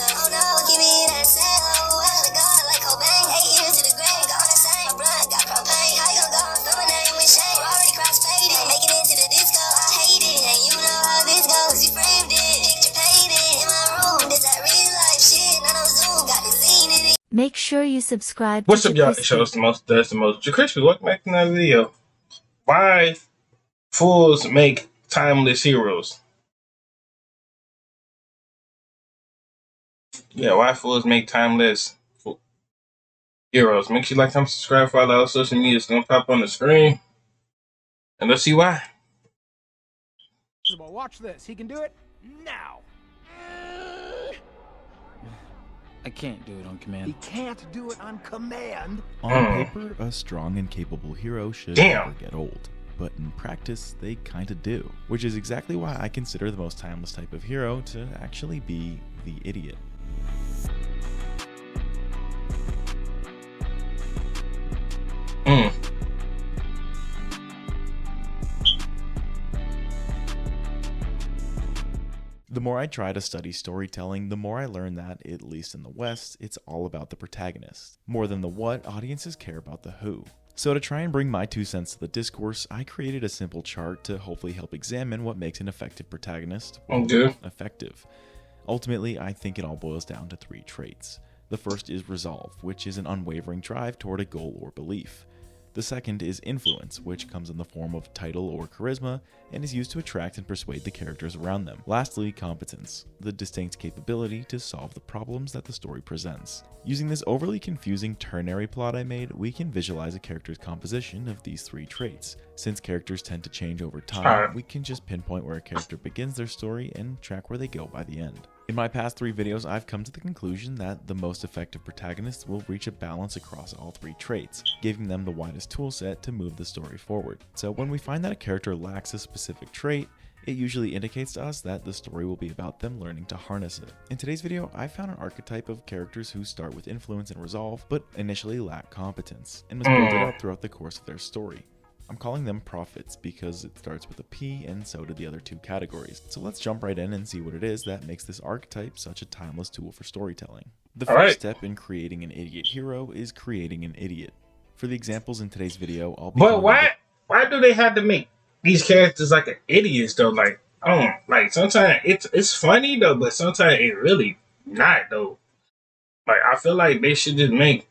myself. Oh no, give me that cell. Oh, I gotta go like Cobain. 8 years to the grave, gone insane. My blood got propane. How you gon' go and throw my name with shame? Already cross-faded, making it to the disco. I hate it, and you know how this goes. You framed it, picture painted in my room. This that real life shit, none of Zoom, got the scene in it. Make sure you subscribe What's to up, y'all? JerCrispy. That's the most. JerCrispy, welcome back to another video. Why fools make timeless heroes? Yeah, why fools make timeless heroes? Make sure you like, comment, subscribe, follow all social media. It's gonna pop on the screen, and let's see why. Watch this. He can do it now. I can't do it on command. He can't do it on command. On paper, a strong and capable hero should never get old. But in practice, they kinda do. Which is exactly why I consider the most timeless type of hero to actually be the idiot. The more I try to study storytelling, the more I learn that, at least in the West, it's all about the protagonist. More than the what, audiences care about the who. So to try and bring my 2 cents to the discourse, I created a simple chart to hopefully help examine what makes an effective protagonist effective. Ultimately, I think it all boils down to 3 traits. The first is resolve, which is an unwavering drive toward a goal or belief. The second is influence, which comes in the form of title or charisma and is used to attract and persuade the characters around them. Lastly, competence, the distinct capability to solve the problems that the story presents. Using this overly confusing ternary plot I made, we can visualize a character's composition of these 3 traits. Since characters tend to change over time, we can just pinpoint where a character begins their story and track where they go by the end. In my past 3 videos, I've come to the conclusion that the most effective protagonists will reach a balance across all 3 traits, giving them the widest toolset to move the story forward. So when we find that a character lacks a specific trait, it usually indicates to us that the story will be about them learning to harness it. In today's video, I found an archetype of characters who start with influence and resolve, but initially lack competence, and must build it up throughout the course of their story. I'm calling them prophets because it starts with a P, and so do the other 2 categories. So let's jump right in and see what it is that makes this archetype such a timeless tool for storytelling. The first step in creating an idiot hero is creating an idiot. For the examples in today's video, I'll be— But why do they have to make these characters like an idiots though? Like, sometimes it's funny though, but sometimes it really not though. Like, I feel like they should just make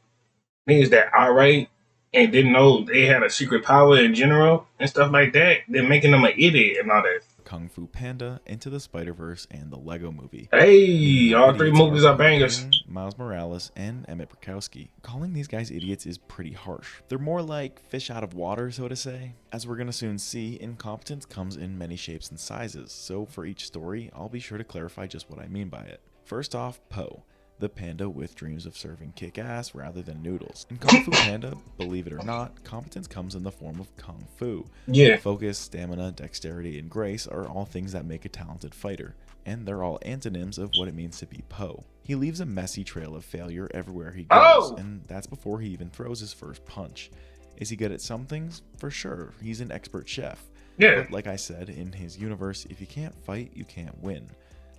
things that are right and didn't know they had a secret power in general and stuff like that, then making them an idiot and all that. Kung Fu Panda, Into the Spider-Verse, and the Lego Movie. Hey, all 3 movies are bangers. Miles Morales and Emmett Brakowski. Calling these guys idiots is pretty harsh. They're more like fish out of water, so to say. As we're gonna soon see, incompetence comes in many shapes and sizes, so for each story, I'll be sure to clarify just what I mean by it. First off, Po, the panda with dreams of serving kick-ass rather than noodles. In Kung Fu Panda, believe it or not, competence comes in the form of Kung Fu. Yeah. Focus, stamina, dexterity, and grace are all things that make a talented fighter, and they're all antonyms of what it means to be Po. He leaves a messy trail of failure everywhere he goes, and that's before he even throws his first punch. Is he good at some things? For sure, he's an expert chef. Yeah. But like I said, in his universe, if you can't fight, you can't win.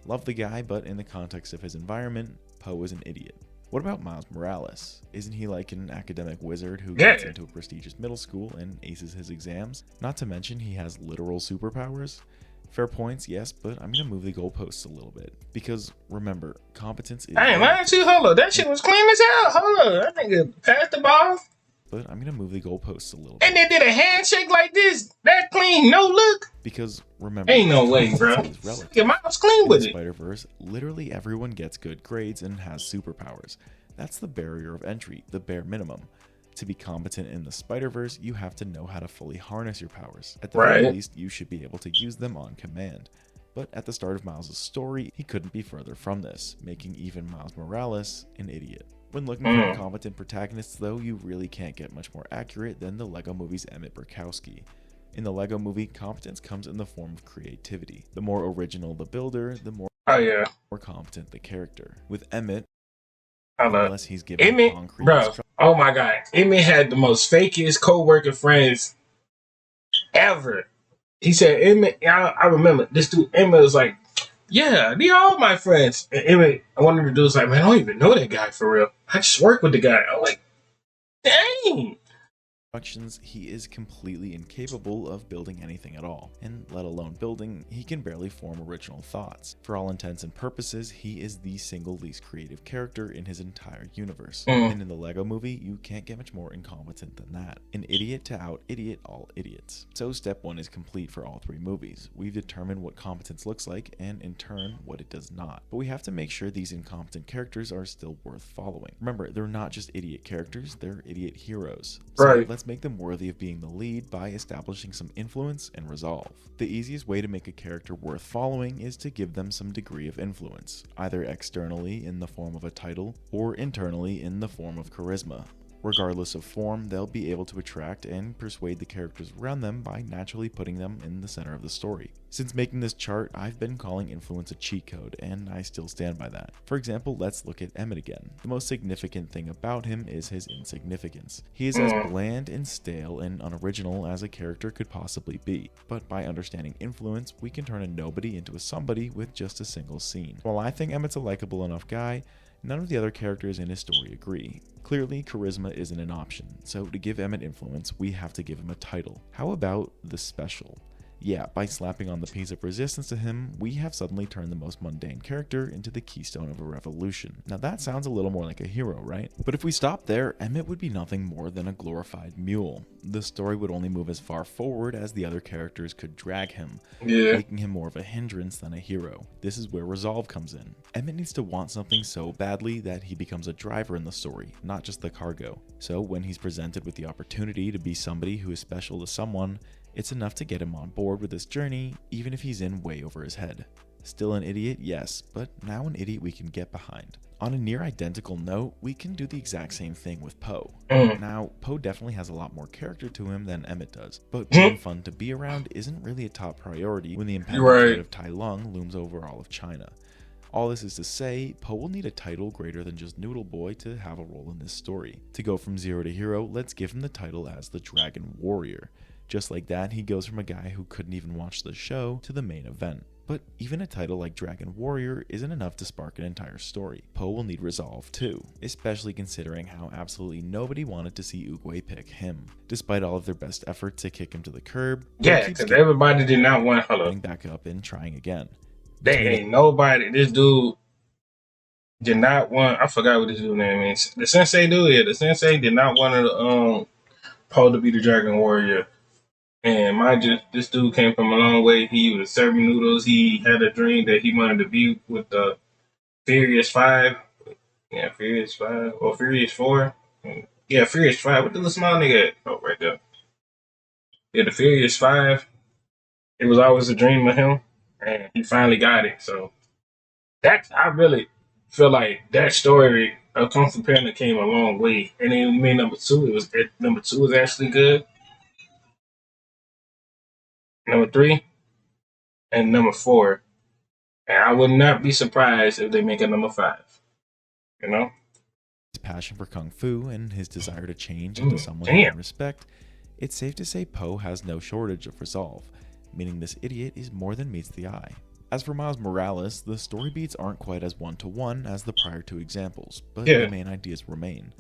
Love the guy, but in the context of his environment, Po is an idiot. What about Miles Morales? Isn't he like an academic wizard who gets into a prestigious middle school and aces his exams? Not to mention he has literal superpowers? Fair points, yes, but I'm gonna move the goalposts a little bit. Because remember, competence is— Hey, why didn't you hold up? That shit was clean as hell. Hold up, that nigga passed the ball. But I'm gonna move the goalposts a little bit. And they did a handshake like this. That clean, no look. Because remember, ain't no way, bro. Your mom's clean with it. Spider-Verse, literally everyone gets good grades and has superpowers. That's the barrier of entry, the bare minimum. To be competent in the Spider-Verse, you have to know how to fully harness your powers. At the very least, you should be able to use them on command. But at the start of Miles' story, he couldn't be further from this, making even Miles Morales an idiot. When looking for competent protagonists, though, you really can't get much more accurate than the Lego Movie's Emmett Brakowski. In the Lego Movie, competence comes in the form of creativity. The more original the builder, the more competent the character. With Emmett, unless he's given concrete instructions. Oh my god, Emmett had the most fakest co-worker friends ever. He said, Emmett, I remember this dude, Emmett was like, Yeah, they all my friends. And anyway, one of the dudes like, man, I don't even know that guy for real. I just work with the guy. I'm like, dang. Instructions, he is completely incapable of building anything at all, and let alone building, he can barely form original thoughts. For all intents and purposes, he is the single least creative character in his entire universe. And in the Lego movie, you can't get much more incompetent than that. An idiot to out-idiot all idiots. So step 1 is complete for all 3 movies. We've determined what competence looks like, and in turn, what it does not. But we have to make sure these incompetent characters are still worth following. Remember, they're not just idiot characters, they're idiot heroes. So Right. let's make them worthy of being the lead by establishing some influence and resolve. The easiest way to make a character worth following is to give them some degree of influence, either externally in the form of a title or internally in the form of charisma. Regardless of form, they'll be able to attract and persuade the characters around them by naturally putting them in the center of the story. Since making this chart, I've been calling influence a cheat code, and I still stand by that. For example, let's look at Emmett again. The most significant thing about him is his insignificance. He is as bland and stale and unoriginal as a character could possibly be, but by understanding influence, we can turn a nobody into a somebody with just a single scene. While I think Emmett's a likable enough guy, none of the other characters in his story agree. Clearly, charisma isn't an option, so to give Emmett influence, we have to give him a title. How about the Special? Yeah, by slapping on the piece of resistance to him, we have suddenly turned the most mundane character into the keystone of a revolution. Now that sounds a little more like a hero, right? But if we stop there, Emmett would be nothing more than a glorified mule. The story would only move as far forward as the other characters could drag him, making him more of a hindrance than a hero. This is where resolve comes in. Emmett needs to want something so badly that he becomes a driver in the story, not just the cargo. So when he's presented with the opportunity to be somebody who is special to someone, it's enough to get him on board with this journey, even if he's in way over his head. Still an idiot, yes, but now an idiot we can get behind. On a near identical note, we can do the exact same thing with Poe. Now, Poe definitely has a lot more character to him than Emmett does, but being fun to be around isn't really a top priority when the impending threat of Tai Lung looms over all of China. All this is to say, Poe will need a title greater than just Noodle Boy to have a role in this story. To go from zero to hero, let's give him the title as the Dragon Warrior. Just like that, he goes from a guy who couldn't even watch the show to the main event. But even a title like Dragon Warrior isn't enough to spark an entire story. Poe will need resolve too, especially considering how absolutely nobody wanted to see Oogway pick him. Despite all of their best efforts to kick him to the curb, Yeah, because everybody did not want getting back up and trying again. They ain't nobody. This dude did not want. I forgot what this dude's name is. The sensei dude. Yeah, the sensei did not want Poe to be the Dragon Warrior. And mind you, this dude came from a long way. He was serving noodles. He had a dream that he wanted to be with the Furious Five. Yeah, Furious Five or Furious Four. Yeah, Furious Five. What the little small nigga at? Oh, right there. Yeah, the Furious Five. It was always a dream of him, and he finally got it. So I really feel like that story of Kung Fu Panda came a long way. And then made number 2. Number 2 was actually good. Number 3 and number 4. And I would not be surprised if they make a number 5. You know? His passion for Kung Fu and his desire to change into someone he can respect, it's safe to say Poe has no shortage of resolve, meaning this idiot is more than meets the eye. As for Miles Morales, the story beats aren't quite as one-to-one as the prior 2 examples, but the main ideas remain.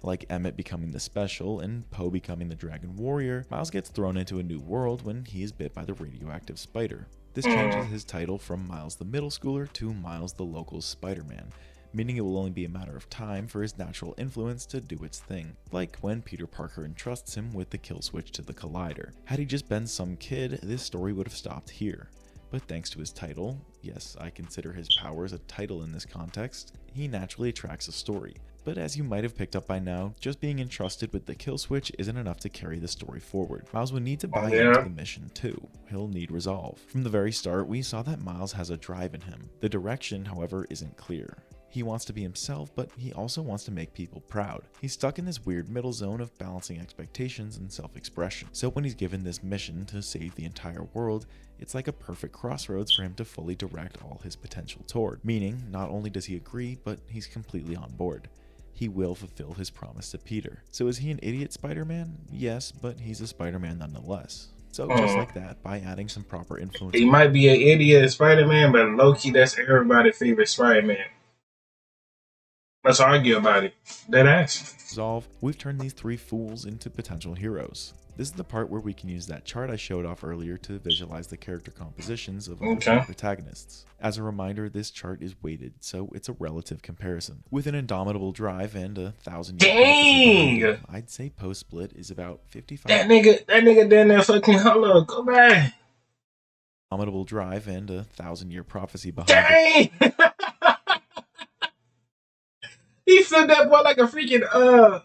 Like Emmett becoming the Special and Poe becoming the Dragon Warrior, Miles gets thrown into a new world when he is bit by the radioactive spider. This changes his title from Miles the Middle Schooler to Miles the Local Spider-Man, meaning it will only be a matter of time for his natural influence to do its thing, like when Peter Parker entrusts him with the kill switch to the Collider. Had he just been some kid, this story would have stopped here. But thanks to his title, yes, I consider his powers a title in this context, he naturally attracts a story. But as you might have picked up by now, just being entrusted with the kill switch isn't enough to carry the story forward. Miles will need to buy into the mission too. He'll need resolve. From the very start, we saw that Miles has a drive in him. The direction, however, isn't clear. He wants to be himself, but he also wants to make people proud. He's stuck in this weird middle zone of balancing expectations and self-expression. So when he's given this mission to save the entire world, it's like a perfect crossroads for him to fully direct all his potential toward. Meaning, not only does he agree, but he's completely on board. He will fulfill his promise to Peter. So is he an idiot Spider-Man? Yes, but he's a Spider-Man nonetheless. So just like that, by adding some proper influence, He might be an idiot Spider-Man, but low-key, that's everybody's favorite Spider-Man. Let's argue about it. That ass. resolve, we've turned these three fools into potential heroes. This is the part where we can use that chart I showed off earlier to visualize the character compositions of our protagonists. As a reminder, this chart is weighted, so it's a relative comparison. With an indomitable drive and 1,000-year prophecy, I'd say post-split is about 55. That nigga down there fucking, hello, go back. Indomitable drive and 1,000-year prophecy behind Dang! He flipped that boy like a freaking,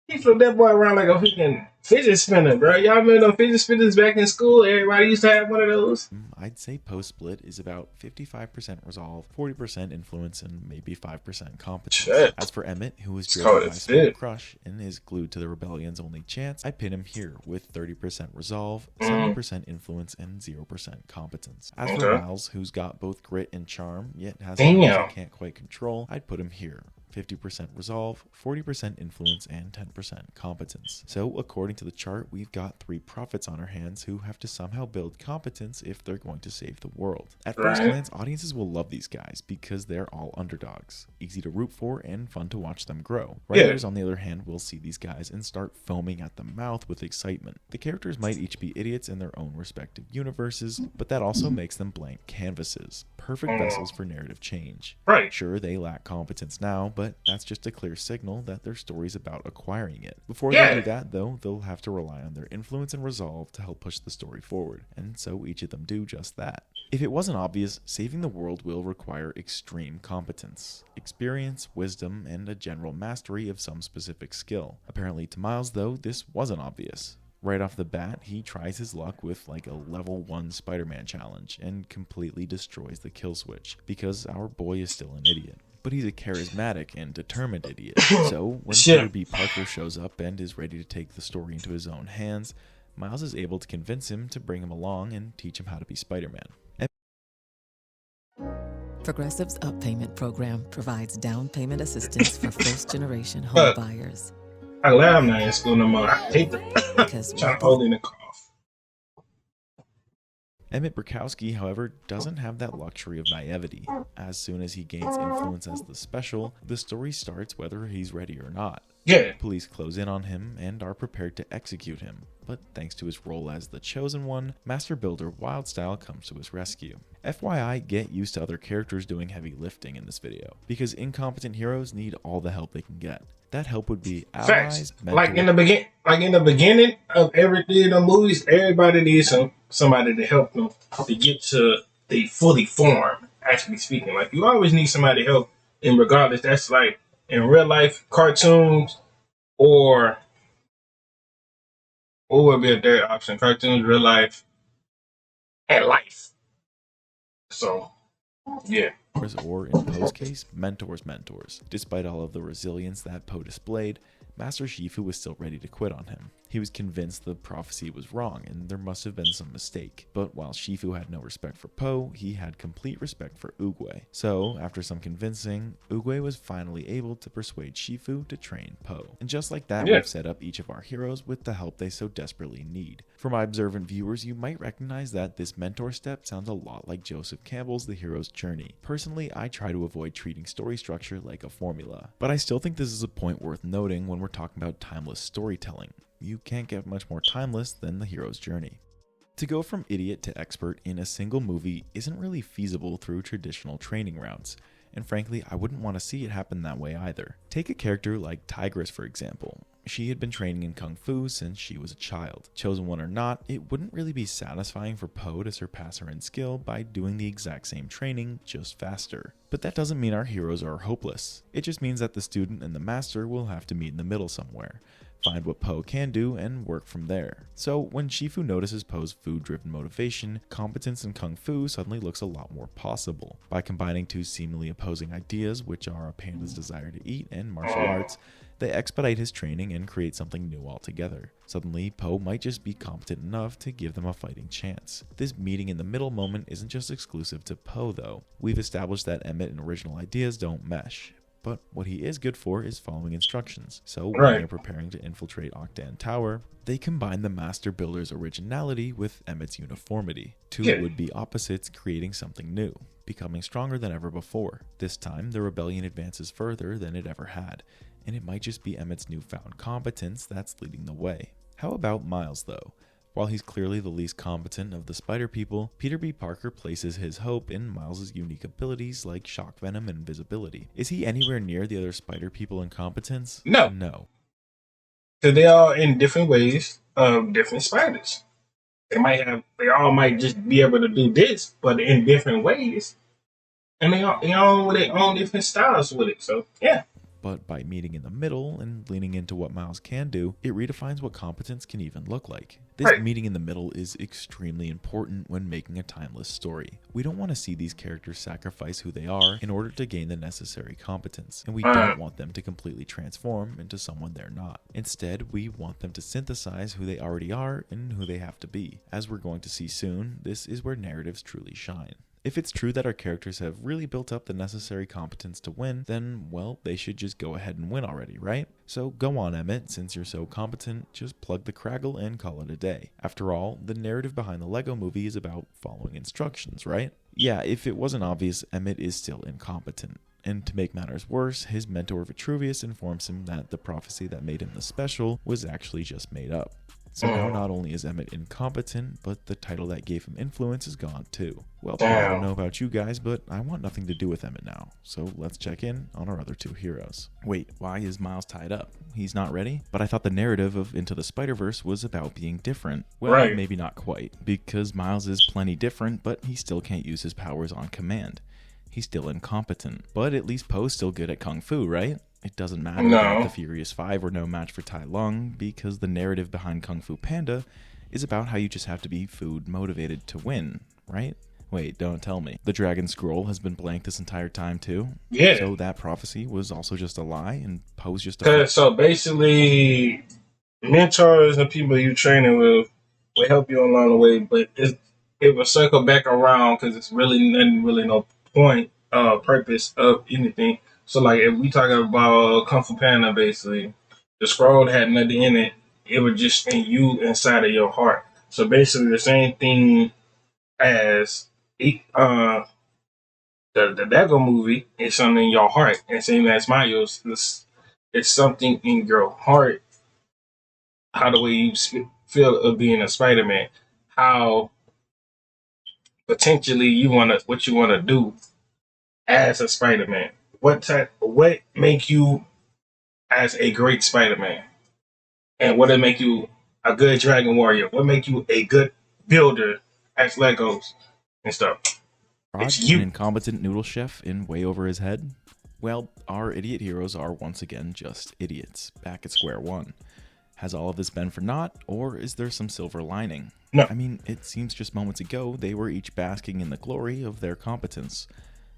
he flipped that boy around like a freaking fidget spinner, bro. Y'all remember those fidget spinners back in school? Everybody used to have one of those. I'd say post-split is about 55% resolve, 40% influence, and maybe 5% competence. Shit. As for Emmett, who is driven by a small crush and is glued to the rebellion's only chance, I pin him here with 30% resolve, 70% influence, and 0% competence. As for Miles, who's got both grit and charm, yet has things I can't quite control, I'd put him here. 50% resolve, 40% influence, and 10% competence. So, according to the chart, we've got three prophets on our hands who have to somehow build competence if they're going to save the world. At first glance, audiences will love these guys because they're all underdogs, easy to root for, and fun to watch them grow. Writers, on the other hand, will see these guys and start foaming at the mouth with excitement. The characters might each be idiots in their own respective universes, but that also makes them blank canvases, perfect vessels for narrative change. Sure, they lack competence now, but that's just a clear signal that their story's about acquiring it. Before they do that, though, they'll have to rely on their influence and resolve to help push the story forward, and so each of them do just that. If it wasn't obvious, saving the world will require extreme competence, experience, wisdom, and a general mastery of some specific skill. Apparently to Miles, though, this wasn't obvious. Right off the bat, he tries his luck with like a level 1 Spider-Man challenge and completely destroys the kill switch, because our boy is still an idiot. But he's a charismatic and determined idiot. So when Peter B. Parker shows up and is ready to take the story into his own hands, Miles is able to convince him to bring him along and teach him how to be Spider-Man. Progressive's Up Payment program provides down payment assistance for first-generation home buyers. I'm glad I'm not in school no more. I hate the trying to hold in the cough. Emmett Burkowski, however, doesn't have that luxury of naivety. As soon as he gains influence as the special, the story starts whether he's ready or not. Police close in on him and are prepared to execute him, but thanks to his role as the Chosen One, Master Builder Wildstyle comes to his rescue. FYI, get used to other characters doing heavy lifting in this video, because incompetent heroes need all the help they can get. That help would be allies, like in the beginning of everything in the movies, everybody needs somebody to help them to get to the fully form. Actually speaking, like you always need somebody to help, and regardless, that's like in real life, cartoons, or what would be a third option? Cartoons, real life, and life. So, yeah. Or in Poe's case, mentors. Despite all of the resilience that Poe displayed, Master Shifu was still ready to quit on him. He was convinced the prophecy was wrong and there must have been some mistake. But while Shifu had no respect for Poe, he had complete respect for Oogway. So, after some convincing, Oogway was finally able to persuade Shifu to train Poe. And just like that, we've set up each of our heroes with the help they so desperately need. For my observant viewers, you might recognize that this mentor step sounds a lot like Joseph Campbell's The Hero's Journey. Personally, I try to avoid treating story structure like a formula. But I still think this is a point worth noting when we're talking about timeless storytelling. You can't get much more timeless than The Hero's Journey. To go from idiot to expert in a single movie isn't really feasible through traditional training routes, and frankly, I wouldn't want to see it happen that way either. Take a character like Tigress, for example. She had been training in Kung Fu since she was a child. Chosen One or not, it wouldn't really be satisfying for Poe to surpass her in skill by doing the exact same training, just faster. But that doesn't mean our heroes are hopeless. It just means that the student and the master will have to meet in the middle somewhere. Find what Poe can do and work from there. So when Shifu notices Poe's food-driven motivation, competence in Kung Fu suddenly looks a lot more possible. By combining two seemingly opposing ideas, which are a panda's desire to eat and martial arts, they expedite his training and create something new altogether. Suddenly, Poe might just be competent enough to give them a fighting chance. This meeting in the middle moment isn't just exclusive to Poe though. We've established that Emmett and original ideas don't mesh. but what he is good for is following instructions. So when Right. they're preparing to infiltrate Octan Tower, they combine the Master Builder's originality with Emmett's uniformity. Two Yeah. would-be opposites creating something new, becoming stronger than ever before. This time, the rebellion advances further than it ever had, and it might just be Emmett's newfound competence that's leading the way. How about Miles, though? While he's clearly the least competent of the Spider People, Peter B. Parker places his hope in Miles' unique abilities like shock venom and invisibility. Is he anywhere near the other Spider People in competence? No. No. So they are in different ways of different spiders. They all might just be able to do this, but in different ways. And they all with their own different styles with it. So yeah. But by meeting in the middle and leaning into what Miles can do, it redefines what competence can even look like. This Right. meeting in the middle is extremely important when making a timeless story. We don't want to see these characters sacrifice who they are in order to gain the necessary competence, and we don't want them to completely transform into someone they're not. Instead, we want them to synthesize who they already are and who they have to be. As we're going to see soon, this is where narratives truly shine. If it's true that our characters have really built up the necessary competence to win, then, well, they should just go ahead and win already, right? So go on, Emmett, since you're so competent, just plug the Craggle and call it a day. After all, the narrative behind the Lego movie is about following instructions, right? Yeah, if it wasn't obvious, Emmett is still incompetent. And to make matters worse, his mentor Vitruvius informs him that the prophecy that made him the special was actually just made up. So now not only is Emmett incompetent, but the title that gave him influence is gone too. Well, I don't know about you guys, but I want nothing to do with Emmett now. So let's check in on our other two heroes. Wait, why is Miles tied up? He's not ready? But I thought the narrative of Into the Spider-Verse was about being different. Well, Right. maybe not quite, because Miles is plenty different, but he still can't use his powers on command. He's still incompetent. But at least Poe's still good at Kung Fu, right? It doesn't matter that the Furious Five were no match for Tai Lung, because the narrative behind Kung Fu Panda is about how you just have to be food motivated to win, right? Wait, don't tell me. The Dragon Scroll has been blank this entire time too? Yeah. So that prophecy was also just a lie, and Poe's just a... So basically, mentors and people you training with will help you along the way, but it will circle back around because it's really nothing, really no point, purpose of anything. So like if we talk about Kung Fu Panda, basically, the scroll had nothing in it. It was just in you inside of your heart. So basically the same thing as the Lego movie is something in your heart. And same as Mario's, it's something in your heart. How the way you feel of being a Spider-Man. How potentially what you wanna do as a Spider-Man. What make you as a great Spider-Man? And what make you a good Dragon Warrior? What make you a good builder as Legos and stuff? It's you. An incompetent noodle chef in way over his head? Well, our idiot heroes are once again just idiots, back at square one. Has all of this been for naught, or is there some silver lining? No. I mean, it seems just moments ago they were each basking in the glory of their competence.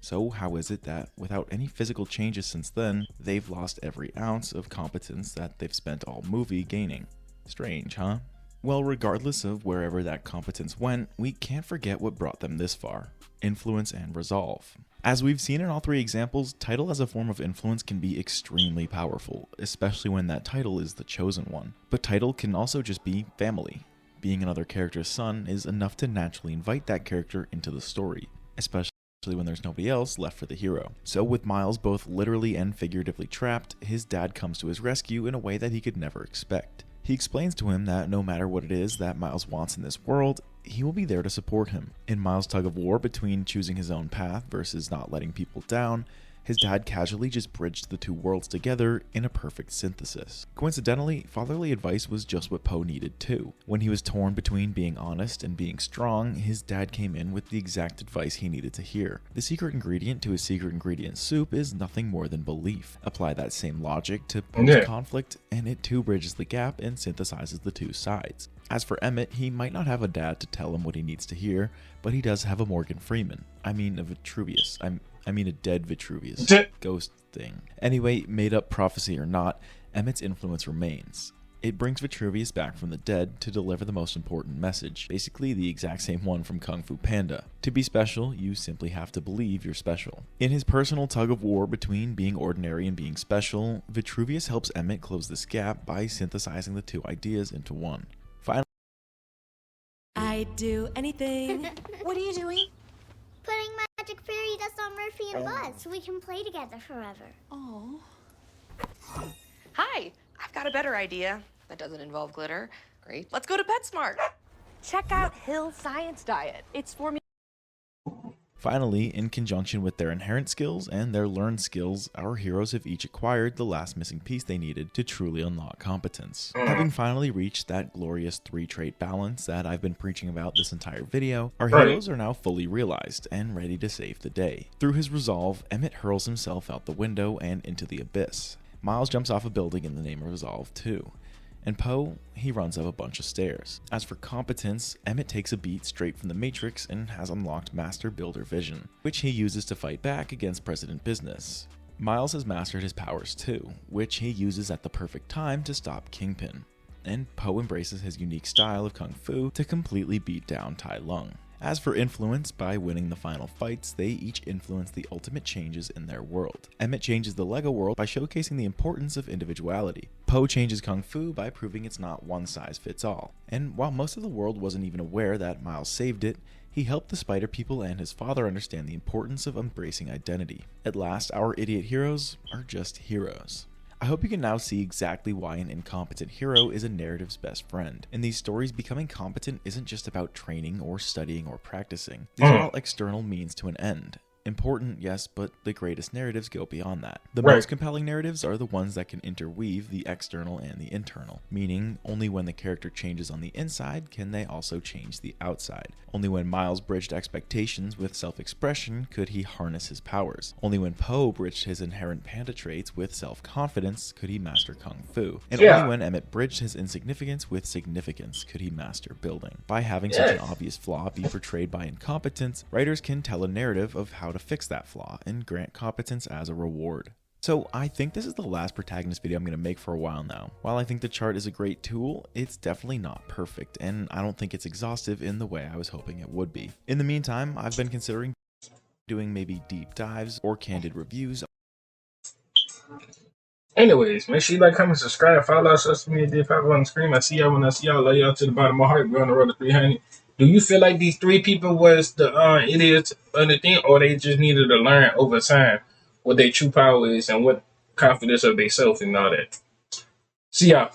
So how is it that, without any physical changes since then, they've lost every ounce of competence that they've spent all movie gaining? Strange, huh? Well, regardless of wherever that competence went, we can't forget what brought them this far: influence and resolve. As we've seen in all three examples, title as a form of influence can be extremely powerful, especially when that title is the chosen one. But title can also just be family. Being another character's son is enough to naturally invite that character into the story, especially when there's nobody else left for the hero. So with Miles both literally and figuratively trapped, his dad comes to his rescue in a way that he could never expect. He explains to him that no matter what it is that Miles wants in this world, he will be there to support him. In Miles' tug of war between choosing his own path versus not letting people down, his dad casually just bridged the two worlds together in a perfect synthesis. Coincidentally, fatherly advice was just what Poe needed too. When he was torn between being honest and being strong, his dad came in with the exact advice he needed to hear. The secret ingredient to his secret ingredient soup is nothing more than belief. Apply that same logic to Poe's conflict, and it too bridges the gap and synthesizes the two sides. As for Emmett, he might not have a dad to tell him what he needs to hear, but he does have a Morgan Freeman. I mean a Vitruvius. I mean a dead Vitruvius. Ghost thing. Anyway, made up prophecy or not, Emmett's influence remains. It brings Vitruvius back from the dead to deliver the most important message, basically the exact same one from Kung Fu Panda. To be special, you simply have to believe you're special. In his personal tug of war between being ordinary and being special, Vitruvius helps Emmett close this gap by synthesizing the two ideas into one. Finally, I'd do anything. What are you doing? Putting magic fairy dust on Murphy and Buzz so we can play together forever. Oh. Hi, I've got a better idea. That doesn't involve glitter. Great. Let's go to PetSmart. Check out Hill Science Diet. It's for me. Finally, in conjunction with their inherent skills and their learned skills, our heroes have each acquired the last missing piece they needed to truly unlock competence. Having finally reached that glorious 3-trait balance that I've been preaching about this entire video, our heroes are now fully realized and ready to save the day. Through his resolve, Emmett hurls himself out the window and into the abyss. Miles jumps off a building in the name of resolve too. And Poe, he runs up a bunch of stairs. As for competence, Emmett takes a beat straight from the Matrix and has unlocked Master Builder Vision, which he uses to fight back against President Business. Miles has mastered his powers too, which he uses at the perfect time to stop Kingpin. And Poe embraces his unique style of Kung Fu to completely beat down Tai Lung. As for influence, by winning the final fights, they each influence the ultimate changes in their world. Emmett changes the Lego world by showcasing the importance of individuality. Poe changes Kung Fu by proving it's not one size fits all. And while most of the world wasn't even aware that Miles saved it, he helped the Spider People and his father understand the importance of embracing identity. At last, our idiot heroes are just heroes. I hope you can now see exactly why an incompetent hero is a narrative's best friend. In these stories, becoming competent isn't just about training or studying or practicing. These are all external means to an end. Important, yes, but the greatest narratives go beyond that. The most compelling narratives are the ones that can interweave the external and the internal, meaning only when the character changes on the inside can they also change the outside. Only when Miles bridged expectations with self-expression could he harness his powers. Only when Poe bridged his inherent panda traits with self-confidence could he master Kung Fu. And only when Emmett bridged his insignificance with significance could he master building. By having such an obvious flaw be portrayed by incompetence, writers can tell a narrative of how to fix that flaw and grant competence as a reward. So I think this is the last protagonist video I'm going to make for a while now. While I think the chart is a great tool, it's definitely not perfect, and I don't think it's exhaustive in the way I was hoping it would be. In the meantime, I've been considering doing maybe deep dives or candid reviews. Anyways, make sure you like, comment, subscribe, follow our social media, pop on the screen. I see y'all when I see y'all. Love y'all to the bottom of my heart. We're on the road to 300. Do you feel like these 3 people was the idiots of the thing, or they just needed to learn over time what their true power is and what confidence of themselves and all that? See y'all.